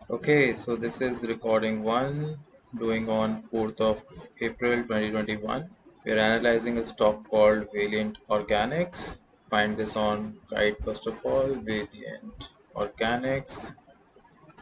Okay, so this is recording one, doing on 4th of April 2021. We're analyzing a stock called Valiant Organics. Find this on guide first of all. Valiant Organics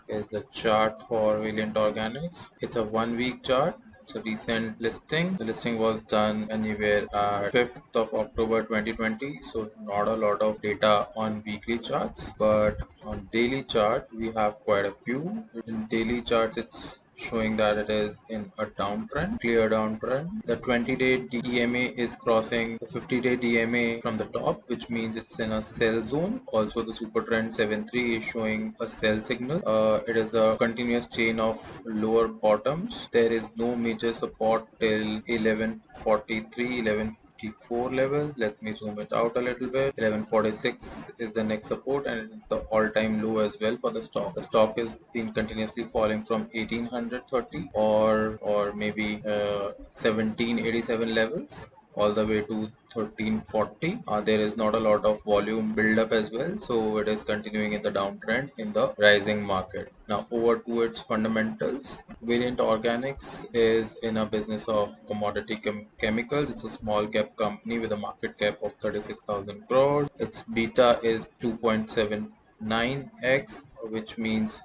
is the chart for Valiant Organics. It's a 1 week chart. It's a recent listing. The listing was done anywhere at 5th of October 2020. So not a lot of data on weekly charts, but on daily chart we have quite a few. In daily charts it's showing that it is in a downtrend, clear downtrend. The 20-day EMA is crossing the 50-day DMA from the top, which means it's in a sell zone. Also, the super trend 7-3 is showing a sell signal. It is a continuous chain of lower bottoms. There is no major support till 1143, 1154 levels. Let me zoom it out a little bit. 1146 is the next support, and it's the all-time low as well for the stock. The stock is been continuously falling from 1830 or maybe 1787 levels all the way to 1340. There is not a lot of volume build up as well, so it is continuing in the downtrend in the rising market. Now over to its fundamentals. Valiant Organics is in a business of commodity chemicals. It's a small cap company with a market cap of 36,000 crores. Its beta is 2.79x, which means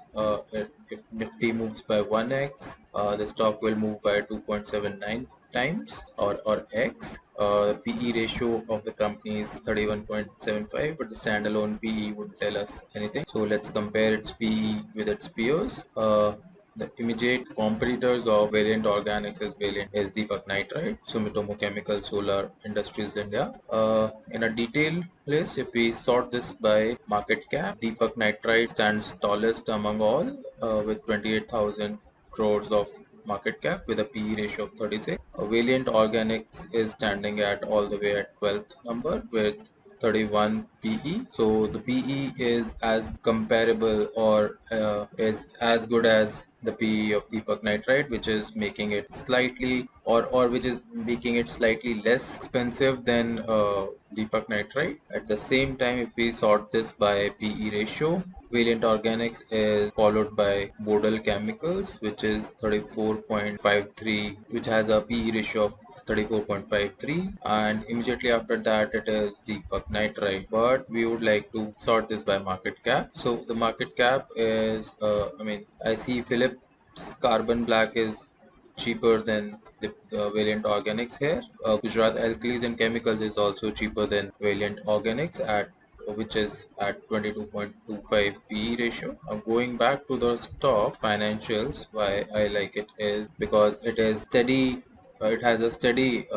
if Nifty moves by 1x, the stock will move by 2.79 times or x. PE ratio of the company is 31.75, but the standalone PE would tell us anything. So let's compare its PE with its peers. The immediate competitors of Valiant Organics is Deepak Nitrite, Sumitomo Chemical, Solar Industries India. In a detailed list, if we sort this by market cap, Deepak Nitrite stands tallest among all with 28,000 crores of market cap with a PE ratio of 36. Valiant Organics is standing at all the way at 12th number with 31 PE. So the PE is as comparable or is as good as the PE of Deepak Nitrite, which is making it slightly or which is making it slightly less expensive than Deepak Nitrite. At the same time, if we sort this by PE ratio, Valiant Organics is followed by Bodal Chemicals, which is 34.53, which has a PE ratio of 34.53, and immediately after that it is Deepak Nitrite. But we would like to sort this by market cap. So the market cap is, I see Philips Carbon Black is cheaper than the Valiant Organics here. Gujarat Alkalis and Chemicals is also cheaper than Valiant Organics at which is at 22.25 PE ratio. Going back to the stock financials, why I like it is because it is steady. It has a steady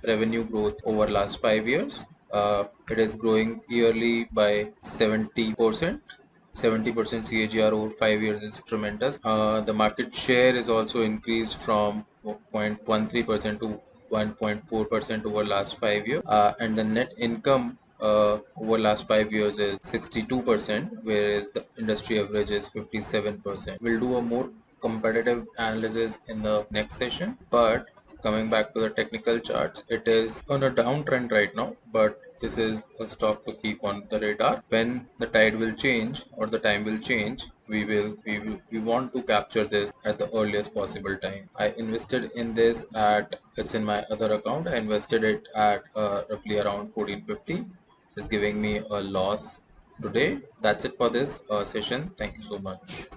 revenue growth over last 5 years. It is growing yearly by 70%. 70% CAGR over 5 years is tremendous. The market share is also increased from 0.13% to 1.4% over last 5 years, and the net income over last 5 years is 62%, whereas the industry average is 57%. We'll do a more competitive analysis in the next session, but coming back to the technical charts, it is on a downtrend right now, but this is a stock to keep on the radar. When the tide will change or the time will change, we want to capture this at the earliest possible time. I invested in this at, it's in my other account. I invested it at roughly around 1450. It's giving me a loss today. That's it for this session. Thank you so much.